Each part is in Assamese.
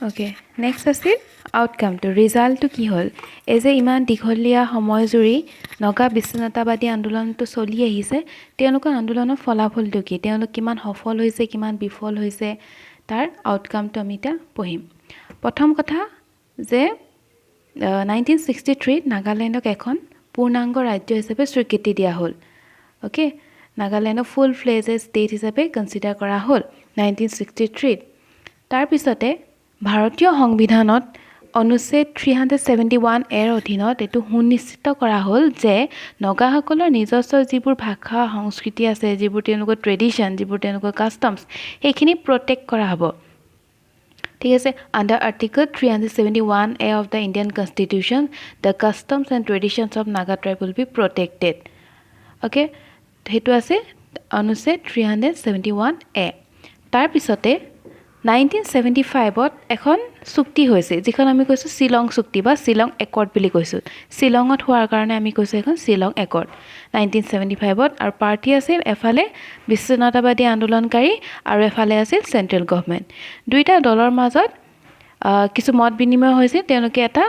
অ'কে নেক্সট আছিল আউটকামটো ৰিজাল্টটো কি হ'ল এই যে ইমান দীঘলীয়া সময় জুৰি নগা বিচ্ছিন্নতাবাদী আন্দোলনটো চলি আহিছে তেওঁলোকৰ আন্দোলনৰ ফলাফলটো কি তেওঁলোক কিমান সফল হৈছে কিমান বিফল হৈছে তাৰ আউটকামটো আমি এতিয়া পঢ়িম প্ৰথম কথা যে 1963 নাগালেণ্ডক এখন পূৰ্ণাংগ ৰাজ্য হিচাপে স্বীকৃতি দিয়া হ'ল অ'কে নাগালেণ্ডক ফুল ফ্লেজেড ষ্টেট হিচাপে কনচিডাৰ কৰা হ'ল 1963 তাৰপিছতে ভাৰতীয় সংবিধানত অনুচ্ছেদ 371 এৰ অধীনত এইটো সুনিশ্চিত কৰা হ'ল যে নগাসকলৰ নিজস্ব যিবোৰ ভাষা সংস্কৃতি আছে যিবোৰ তেওঁলোকৰ ট্ৰেডিশ্যন যিবোৰ তেওঁলোকৰ কাষ্টমছ সেইখিনি প্ৰটেক্ট কৰা হ'ব ঠিক আছে under article 371 A of the Indian constitution the customs and traditions of Naga tribe will be protected okay সেইটো আছে অনুচ্ছেদ 371 এ তাৰপিছতে 1975ত এখন চুক্তি হৈছে যিখন আমি কৈছোঁ শ্বিলং চুক্তি বা শ্বিলং একৰ্ড বুলি কৈছোঁ শ্বিলঙত হোৱাৰ কাৰণে আমি কৈছোঁ এখন শ্বিলং একৰ্ড 1975ত আৰু পাৰ্টি আছিল এফালে বিচ্ছিন্নতাবাদী আন্দোলনকাৰী আৰু এফালে আছিল চেণ্ট্ৰেল গভৰ্ণমেণ্ট দুইটা দলৰ মাজত কিছু মত বিনিময় হৈছিল তেওঁলোকে এটা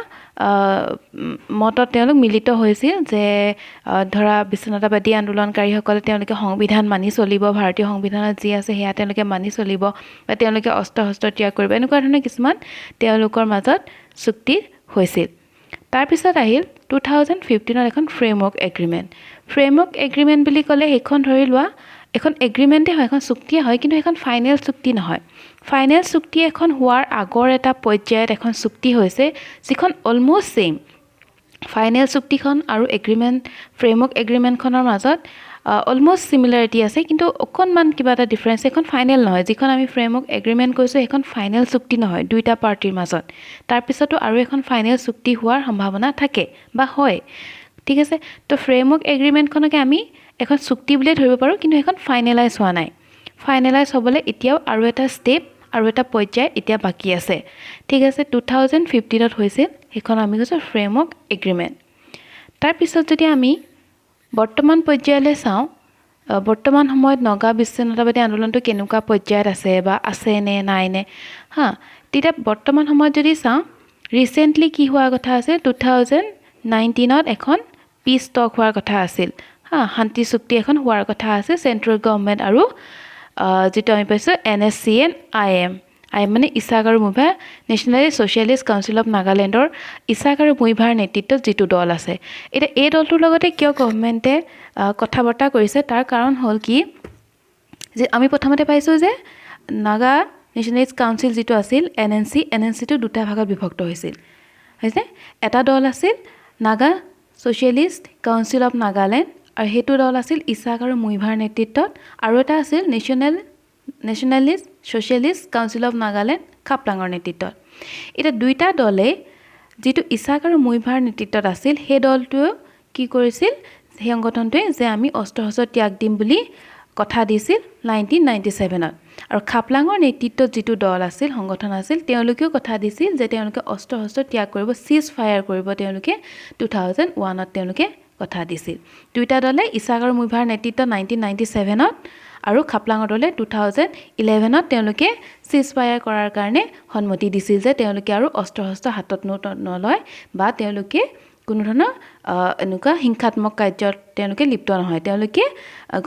মতত তেওঁলোক মিলিত হৈছিল যে ধৰা বিচ্ছিন্নতাবাদী আন্দোলনকাৰীসকলে তেওঁলোকে সংবিধান মানি চলিব ভাৰতীয় সংবিধানত যি আছে সেয়া তেওঁলোকে মানি চলিব বা তেওঁলোকে অস্ত্ৰ শস্ত্ৰ ত্যাগ কৰিব এনেকুৱা ধৰণৰ কিছুমান তেওঁলোকৰ মাজত চুক্তি হৈছিল তাৰপিছত আহিল 2015ত এখন ফ্ৰেমৱৰ্ক এগ্ৰিমেণ্ট বুলি ক'লে সেইখন ধৰি লোৱা এখন এগ্ৰিমেণ্টে হয় এখন চুক্তিয়ে হয় কিন্তু এখন ফাইনেল চুক্তি নহয় ফাইনেল চুক্তি এখন হোৱাৰ আগৰ এটা পৰ্যায়ত এখন চুক্তি হৈছে যিখন অলম'ষ্ট ছেইম ফাইনেল চুক্তিখন আৰু ফ্ৰেমৱৰ্ক এগ্ৰিমেণ্টখনৰ মাজত অলম'ষ্ট চিমিলাৰিটি আছে কিন্তু অকণমান কিবা এটা ডিফাৰেঞ্চ এখন ফাইনেল নহয় যিখন আমি ফ্ৰেমৱৰ্ক এগ্ৰিমেণ্ট কৈছোঁ সেইখন ফাইনেল চুক্তি নহয় দুইটা পাৰ্টিৰ মাজত তাৰপিছতো আৰু এখন ফাইনেল চুক্তি হোৱাৰ সম্ভাৱনা থাকে বা হয় ঠিক আছে তো ফ্ৰেমৱৰ্ক এগ্ৰিমেণ্টখনকে আমি এখন চুক্তি বুলিয়ে ধৰিব পাৰোঁ কিন্তু সেইখন ফাইনেলাইজ হোৱা নাই ফাইনেলাইজ হ'বলৈ এতিয়াও আৰু এটা ষ্টেপ আৰু এটা পৰ্যায় এতিয়া বাকী আছে ঠিক আছে 2015ত হৈছিল সেইখন আমি কৈছোঁ ফ্ৰেমৱৰ্ক এগ্ৰিমেণ্ট তাৰপিছত যদি আমি বৰ্তমান পৰ্যায়লৈ চাওঁ বৰ্তমান সময়ত নগা বিচ্ছিন্নতাবাদী আন্দোলনটো কেনেকুৱা পৰ্যায়ত আছে বা আছে নে নাই নে তেতিয়া বৰ্তমান সময়ত যদি চাওঁ ৰিচেণ্টলি কি হোৱাৰ কথা আছে 2019ত এখন পিচ টক হোৱাৰ কথা আছিল শান্তি চুক্তি এখন হোৱাৰ কথা আছে চেণ্ট্ৰেল গভৰ্ণমেণ্ট আৰু যিটো আমি পাইছোঁ NSCN-IM মানে ইছাক আৰু Muivah national socialist council of নাগালেণ্ডৰ ইছাক আৰু মুইভাৰ নেতৃত্বত যিটো দল আছে এতিয়া এই দলটোৰ লগতে কিয় গভৰ্ণমেণ্টে কথা বতৰা কৰিছে তাৰ কাৰণ হ'ল কি যে আমি প্ৰথমতে পাইছোঁ যে নাগা নেশ্যনেলিষ্ট কাউন্সিল যিটো আছিল NNCটো দুটা ভাগত বিভক্ত হৈছিল হৈছে এটা দল আছিল Naga socialist council of Nagaland আৰু সেইটো দল আছিল ইছাক আৰু মুইভাৰ নেতৃত্বত আৰু এটা আছিল nationalist socialist council of Nagaland খাপলাঙৰ নেতৃত্বত এতিয়া দুইটা দলে যিটো ইছাক আৰু মুইভাৰ নেতৃত্বত আছিল সেই দলটোৱে কি কৰিছিল সেই সংগঠনটোৱে যে আমি অস্ত্ৰ শস্ত্ৰ ত্যাগ দিম বুলি কথা দিছিল 1997ত আৰু খাপলাঙৰ নেতৃত্বত যিটো দল আছিল সংগঠন আছিল তেওঁলোকেও কথা দিছিল যে তেওঁলোকে অস্ত্ৰ শস্ত্ৰ ত্যাগ কৰিব চিজ ফায়াৰ কৰিব তেওঁলোকে 2001ত তেওঁলোকে কথা দিছিল দুইটা দলে ইছাক আৰু মুইভাৰ নেতৃত্বত 1997ত আৰু খাপলাঙৰ দলে 2011ত তেওঁলোকে চিজ ফায়াৰ কৰাৰ কাৰণে সন্মতি দিছিল যে তেওঁলোকে আৰু অস্ত্ৰ শস্ত্ৰ হাতত নলয় বা তেওঁলোকে কোনো ধৰণৰ এনেকুৱা হিংসাত্মক কাৰ্যত তেওঁলোকে লিপ্ত নহয় তেওঁলোকে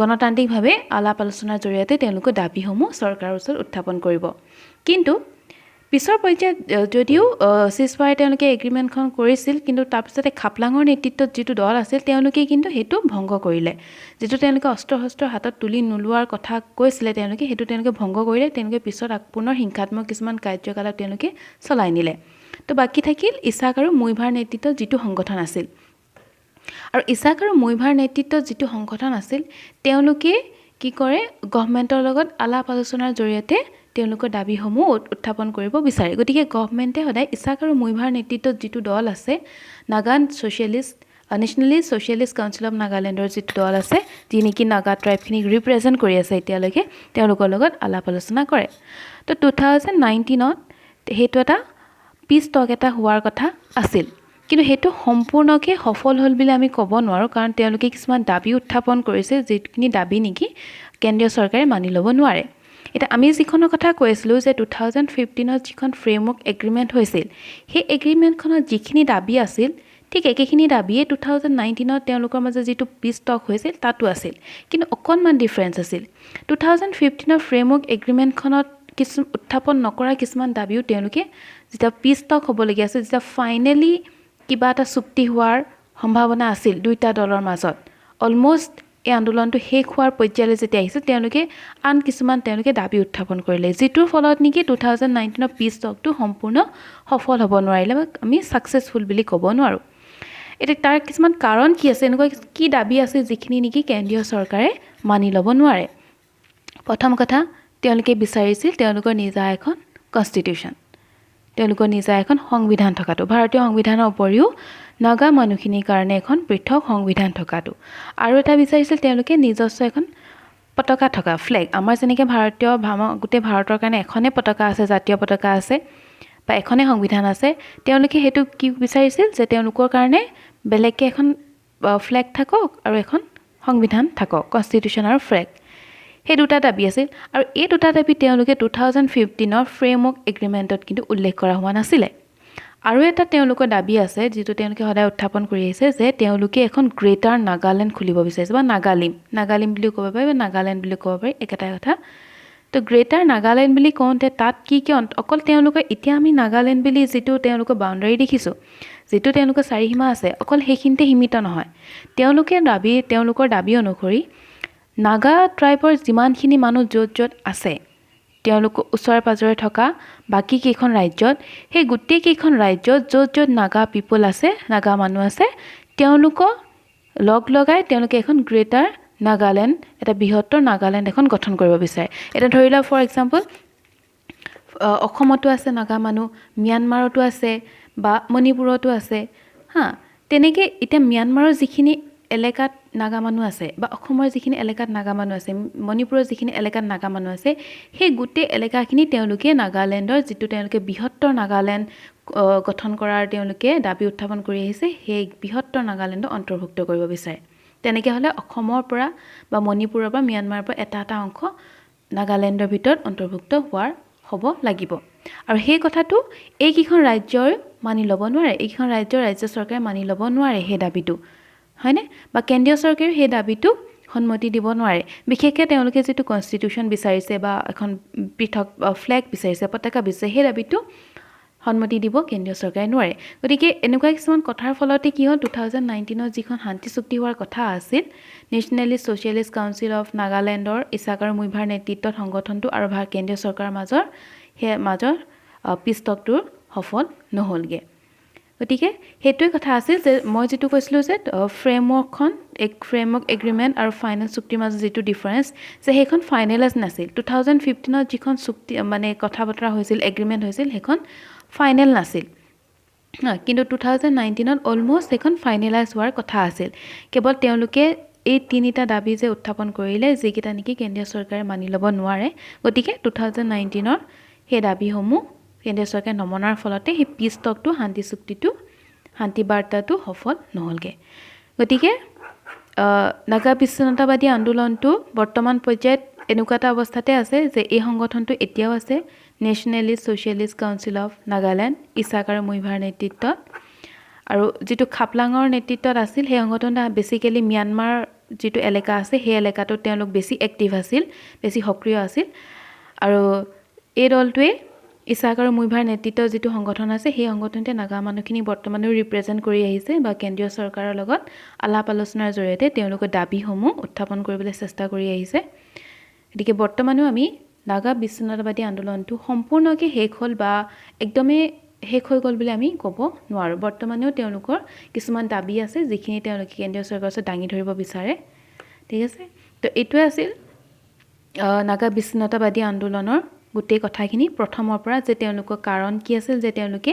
গণতান্ত্ৰিকভাৱে আলাপ আলোচনাৰ জৰিয়তে তেওঁলোকৰ দাবীসমূহ চৰকাৰৰ ওচৰত উত্থাপন কৰিব কিন্তু পিছৰ পৰ্যায়ত যদিও চিজ ফায়াৰ তেওঁলোকে এগ্ৰিমেণ্টখন কৰিছিল কিন্তু তাৰপিছতে খাপলাঙৰ নেতৃত্বত যিটো দল আছিল তেওঁলোকে কিন্তু সেইটো ভংগ কৰিলে যিটো তেওঁলোকে অস্ত্ৰ শস্ত্ৰ হাতত তুলি নোলোৱাৰ কথা কৈছিলে তেওঁলোকে সেইটো তেওঁলোকে ভংগ কৰিলে তেওঁলোকে পিছত পুনৰ হিংসাত্মক কিছুমান কাৰ্যকলাপ তেওঁলোকে চলাই নিলে তো বাকী থাকিল ইছাক আৰু মুইভাৰ নেতৃত্বত যিটো সংগঠন আছিল আৰু ইছাক আৰু মুইভাৰ নেতৃত্বত যিটো সংগঠন আছিল তেওঁলোকে কি কৰে গভৰ্ণমেণ্টৰ লগত আলাপ আলোচনাৰ জৰিয়তে তেওঁলোকৰ দাবীসমূহ উত্থাপন কৰিব বিচাৰে গতিকে গভৰ্ণমেণ্টে সদায় ইছাক আৰু মুইভাৰ নেতৃত্বত যিটো দল আছে নেশ্যনেলিষ্ট ছ'চিয়েলিষ্ট কাউন্সিল অফ নাগালেণ্ডৰ যিটো দল আছে যি নেকি নাগা ট্ৰাইবখিনিক ৰিপ্ৰেজেণ্ট কৰি আছে এতিয়ালৈকে তেওঁলোকৰ লগত আলাপ আলোচনা কৰে তো 2019ত সেইটো এটা পিচ টক এটা হোৱাৰ কথা আছিল কিন্তু সেইটো সম্পূৰ্ণকৈ সফল হ'ল বুলি আমি ক'ব নোৱাৰোঁ কাৰণ তেওঁলোকে কিছুমান দাবী উত্থাপন কৰিছে যিখিনি দাবী নেকি কেন্দ্ৰীয় চৰকাৰে মানি ল'ব নোৱাৰে এটা আমি যিখনৰ কথা কৈ আছিলোঁ যে 2015ত যিখন ফ্ৰেমৱৰ্ক এগ্ৰিমেণ্ট হৈছিল সেই এগ্ৰিমেণ্টখনত যিখিনি দাবী আছিল ঠিক একেখিনি দাবীয়ে 2019ত তেওঁলোকৰ মাজত যিটো পিছ টক হৈছিল তাতো আছিল কিন্তু অকণমান ডিফাৰেঞ্চ আছিল 2015ৰ ফ্ৰেমৱৰ্ক এগ্ৰিমেণ্টখনত কিছু উত্থাপন নকৰা কিছুমান দাবীও তেওঁলোকে যেতিয়া পিছ টক হ'বলগীয়া আছিল যেতিয়া ফাইনেলি কিবা এটা চুক্তি হোৱাৰ সম্ভাৱনা আছিল দুইটা দলৰ মাজত অলমোষ্ট এই আন্দোলনটো শেষ হোৱাৰ পৰ্যায়লৈ যেতিয়া আহিছিল তেওঁলোকে আন কিছুমান তেওঁলোকে দাবী উত্থাপন কৰিলে যিটোৰ ফলত নেকি 2019ৰ পিছ টকটো সম্পূৰ্ণ সফল হ'ব নোৱাৰিলে আমি ছাকচেছফুল বুলি ক'ব নোৱাৰোঁ এতিয়া তাৰ কিছুমান কাৰণ কি আছে এনেকুৱা কি দাবী আছে যিখিনি নেকি কেন্দ্ৰীয় চৰকাৰে মানি ল'ব নোৱাৰে প্ৰথম কথা তেওঁলোকে বিচাৰিছিল তেওঁলোকৰ নিজা এখন কনষ্টিটিউশ্যন তেওঁলোকৰ নিজা এখন সংবিধান থকাটো ভাৰতীয় সংবিধানৰ উপৰিও নাগা মানুহখিনিৰ কাৰণে এখন পৃথক সংবিধান থকাটো আৰু এটা বিচাৰিছিল তেওঁলোকে নিজস্ব এখন পতাকা থকা ফ্লেগ আমাৰ যেনেকৈ ভাৰতীয় গোটেই ভাৰতৰ কাৰণে এখনে পতাকা আছে জাতীয় পতাকা আছে বা এখনে সংবিধান আছে তেওঁলোকে সেইটো কি বিচাৰিছিল যে তেওঁলোকৰ কাৰণে বেলেগকৈ এখন ফ্লেগ থাকক আৰু এখন সংবিধান থাকক কনষ্টিটিউশ্যন আৰু ফ্লেগ সেই দুটা দাবী আছিল আৰু এই দুটা দাবী তেওঁলোকে 2015ৰ ফ্ৰেমৱৰ্ক এগ্ৰিমেণ্টত কিন্তু উল্লেখ কৰা হোৱা নাছিলে আৰু এটা তেওঁলোকৰ দাবী আছে যিটো তেওঁলোকে সদায় উত্থাপন কৰি আহিছে যে তেওঁলোকে এখন গ্ৰেটাৰ নাগালেণ্ড খুলিব বিচাৰিছে বা নাগালিম বুলিও ক'ব পাৰি বা নাগালেণ্ড বুলিও ক'ব পাৰি একেটাই কথা তো গ্ৰেটাৰ নাগালেণ্ড বুলি কওঁতে তাত কি অকল তেওঁলোকে এতিয়া আমি নাগালেণ্ড বুলি যিটো তেওঁলোকৰ বাউণ্ডাৰী দেখিছোঁ যিটো তেওঁলোকৰ চাৰিসীমা আছে অকল সেইখিনিতে সীমিত নহয় তেওঁলোকৰ দাবী অনুসৰি নাগা ট্ৰাইবৰ যিমানখিনি মানুহ য'ত আছে তেওঁলোক ওচৰে পাজৰে থকা বাকী কেইখন ৰাজ্যত সেই গোটেই কেইখন ৰাজ্যত য'ত নাগা পিপল আছে নাগা মানুহ আছে তেওঁলোকক লগ লগাই তেওঁলোকে এখন গ্ৰেটাৰ নাগালেণ্ড এটা বৃহত্তৰ নাগালেণ্ড এখন গঠন কৰিব বিচাৰে এটা ধৰি লওক ফৰ এক্সাম্পল অসমতো আছে নাগা মানুহ ম্যানমাৰতো আছে বা মণিপুৰতো আছে তেনেকৈ এতিয়া ম্যানমাৰৰ যিখিনি এলেকাত নাগা মানুহ আছে বা অসমৰ যিখিনি এলেকাত নাগা মানুহ আছে মণিপুৰৰ যিখিনি এলেকাত নাগা মানুহ আছে সেই গোটেই এলেকাখিনি তেওঁলোকে নাগালেণ্ডৰ যিটো তেওঁলোকে বৃহত্তৰ নাগালেণ্ড গঠন কৰাৰ তেওঁলোকে দাবী উত্থাপন কৰি আহিছে সেই বৃহত্তৰ নাগালেণ্ডক অন্তৰ্ভুক্ত কৰিব বিচাৰে তেনেকৈ হ'লে অসমৰ পৰা বা মণিপুৰৰ পৰা ম্যানমাৰৰ পৰা এটা অংশ নাগালেণ্ডৰ ভিতৰত অন্তৰ্ভুক্ত হ'ব লাগিব আৰু সেই কথাটো এইকেইখন ৰাজ্যৰ মানি ল'ব নোৱাৰে এইকেইখন ৰাজ্য চৰকাৰে মানি ল'ব নোৱাৰে সেই দাবীটো হয়নে বা কেন্দ্ৰীয় চৰকাৰেও সেই দাবীটো সন্মতি দিব নোৱাৰে বিশেষকৈ তেওঁলোকে যিটো কনষ্টিটিউশ্যন বিচাৰিছে বা এখন পৃথক ফ্লেগ বিচাৰিছে পতাকা বিচাৰিছে সেই দাবীটো সন্মতি দিব কেন্দ্ৰীয় চৰকাৰে নোৱাৰে গতিকে এনেকুৱা কিছুমান কথাৰ ফলতে কি হ'ল 2019ত যিখন শান্তি চুক্তি হোৱাৰ কথা আছিল নেশ্যনেলিষ্ট ছ'চিয়েলিষ্ট কাউন্সিল অফ নাগালেণ্ডৰ ইছাক আৰু মুইভাৰ নেতৃত্বত সংগঠনটো আৰু কেন্দ্ৰীয় চৰকাৰৰ মাজৰ পিছ টকটোৰ সফল নহ'লগৈ গতিকে সেইটোৱে কথা আছিল যে মই যিটো কৈছিলোঁ যে ফ্ৰেমৱৰ্ক এগ্ৰিমেণ্ট আৰু ফাইনেল চুক্তিৰ মাজত যিটো ডিফাৰেঞ্চ যে সেইখন ফাইনেলাইজ নাছিল 2015ত যিখন চুক্তি মানে কথা বতৰা হৈছিল এগ্ৰিমেণ্ট হৈছিল সেইখন ফাইনেল নাছিল কিন্তু 2019ত অলম'ষ্ট সেইখন ফাইনেলাইজ হোৱাৰ কথা আছিল কেৱল তেওঁলোকে এই তিনিটা দাবী যে উত্থাপন কৰিলে যিকেইটা নেকি কেন্দ্ৰীয় চৰকাৰে মানি ল'ব নোৱাৰে গতিকে 2019ৰ সেই দাবীসমূহ কেন্দ্ৰীয় চৰকাৰে নমনাৰ ফলতে সেই পিছ টকটো শান্তি বাৰ্তাটো সফল নহ'লগৈ গতিকে নাগা বিচ্ছিন্নতাবাদী আন্দোলনটো বৰ্তমান পৰ্যায়ত এনেকুৱা এটা অৱস্থাতে আছে যে এই সংগঠনটো এতিয়াও আছে nationalist socialist council of Nagaland Isak আৰু মুইভাৰ নেতৃত্বত আৰু যিটো খাপলাঙৰ নেতৃত্বত আছিল সেই সংগঠনটো বেছিকেলি ম্যানমাৰ যিটো এলেকা আছে সেই এলেকাটোত তেওঁলোক বেছি এক্টিভ আছিল বেছি সক্ৰিয় আছিল আৰু এই দলটোৱে ইছাক আৰু মুইভাৰ নেতৃত্বৰ যিটো সংগঠন আছে সেই সংগঠনতে নাগা মানুহখিনি বৰ্তমানেও ৰিপ্ৰেজেণ্ট কৰি আহিছে বা কেন্দ্ৰীয় চৰকাৰৰ লগত আলাপ আলোচনাৰ জৰিয়তে তেওঁলোকৰ দাবীসমূহ উত্থাপন কৰিবলৈ চেষ্টা কৰি আহিছে গতিকে বৰ্তমানেও আমি নাগা বিচ্ছিন্নতাবাদী আন্দোলনটো সম্পূৰ্ণকৈ শেষ হ'ল বা একদমেই শেষ হৈ গ'ল বুলি আমি ক'ব নোৱাৰোঁ বৰ্তমানেও তেওঁলোকৰ কিছুমান দাবী আছে যিখিনি তেওঁলোকে কেন্দ্ৰীয় চৰকাৰৰ ওচৰত দাঙি ধৰিব বিচাৰে ঠিক আছে তো এইটোৱে আছিল নাগা বিচ্ছিন্নতাবাদী আন্দোলনৰ গোটেই কথাখিনি প্ৰথমৰ পৰা যে তেওঁলোকৰ কাৰণ কি আছিল যে তেওঁলোকে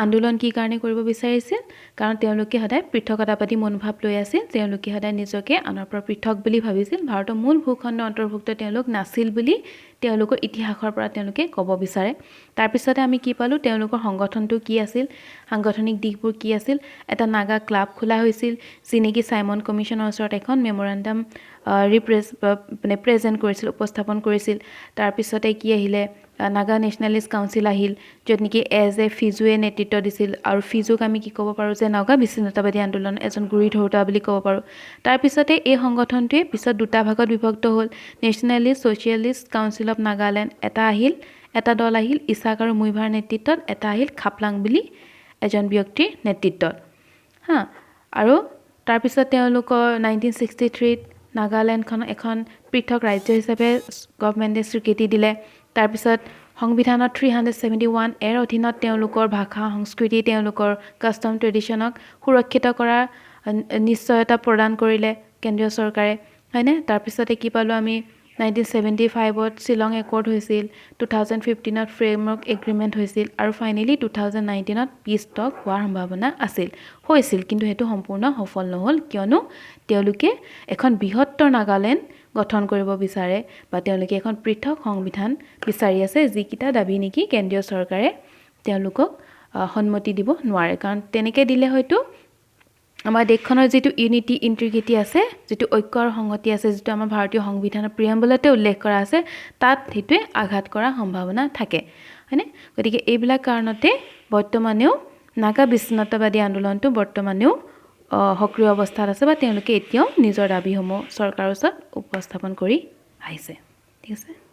আন্দোলন কি কাৰণে কৰিব বিচাৰিছিল কাৰণ তেওঁলোকে সদায় পৃথকতাবাদী মনোভাৱ লৈ আছিল তেওঁলোকে সদায় নিজকে আনৰ পৰা পৃথক বুলি ভাবিছিল ভাৰতৰ মূল ভূখণ্ড অন্তৰ্ভুক্ত তেওঁলোক নাছিল বুলি তেওঁলোকৰ ইতিহাসৰ পৰা তেওঁলোকে ক'ব বিচাৰে তাৰপিছতে আমি কি পালোঁ তেওঁলোকৰ সংগঠনটো কি আছিল সাংগঠনিক দিশবোৰ কি আছিল এটা নাগা ক্লাব খোলা হৈছিল যি নেকি সাইমন কমিশনৰ ওচৰত এখন মেমোৰেণ্ডাম প্ৰেজেণ্ট কৰিছিল উপস্থাপন কৰিছিল তাৰপিছতে কি আহিলে নাগা নেশ্যনেলিষ্ট কাউন্সিল আহিল য'ত নেকি এজ এ ফিজুৱে নেতৃত্ব দিছিল আৰু ফিজুক আমি কি ক'ব পাৰোঁ যে নাগা বিচ্ছিন্নতাবাদী আন্দোলন এজন গুৰি ধৰোঁতা বুলি ক'ব পাৰোঁ তাৰপিছতে এই সংগঠনটোৱে পিছত দুটা ভাগত বিভক্ত হ'ল nationalist socialist council of Nagaland এটা দল আহিল ইছাক আৰু মুইভাৰ নেতৃত্বত এটা আহিল খাপলাং বুলি এজন ব্যক্তিৰ নেতৃত্বত আৰু তাৰপিছত তেওঁলোকৰ 1963ত নাগালেণ্ডখন এখন পৃথক ৰাজ্য হিচাপে গভৰ্ণমেণ্টে স্বীকৃতি দিলে তাৰপিছত সংবিধানৰ 371 এৰ অধীনত তেওঁলোকৰ ভাষা সংস্কৃতি তেওঁলোকৰ কাষ্টম ট্ৰেডিশ্যনক সুৰক্ষিত কৰাৰ নিশ্চয়তা প্ৰদান কৰিলে কেন্দ্ৰীয় চৰকাৰে হয়নে তাৰপিছতে কি পালোঁ আমি 1975ত শ্বিলং একৰ্ড হৈছিল 2015ত ফ্ৰেমৱৰ্ক এগ্ৰিমেণ্ট হৈছিল আৰু ফাইনেলি 2019ত পিছ টক হোৱাৰ সম্ভাৱনা হৈছিল কিন্তু সেইটো সম্পূৰ্ণ সফল নহ'ল কিয়নো তেওঁলোকে এখন বৃহত্তৰ নাগালেণ্ড গঠন কৰিব বিচাৰে বা তেওঁলোকে এখন পৃথক সংবিধান বিচাৰি আছে যিকিটা দাবী নেকি কেন্দ্ৰীয় চৰকাৰে তেওঁলোকক সন্মতি দিব নোৱাৰে কাৰণ তেনেকৈ দিলে হয়তো আমাৰ দেশখনৰ যিটো ইউনিটি ইণ্টিগ্ৰিটি আছে যিটো ঐক্য আৰু সংহতি আছে যিটো আমাৰ ভাৰতীয় সংবিধানৰ প্ৰিএম্বলতে উল্লেখ কৰা আছে তাত সেইটোৱে আঘাত কৰাৰ সম্ভাৱনা থাকে হয়নে গতিকে এইবিলাক কাৰণতে বৰ্তমানেও নাগা বিচ্ছিন্নতাবাদী আন্দোলনটো বৰ্তমানেও সক্ৰিয় অৱস্থাত আছে বা তেওঁলোকে এতিয়াও নিজৰ দাবীসমূহ চৰকাৰৰ ওচৰত উপস্থাপন কৰি আহিছে ঠিক আছে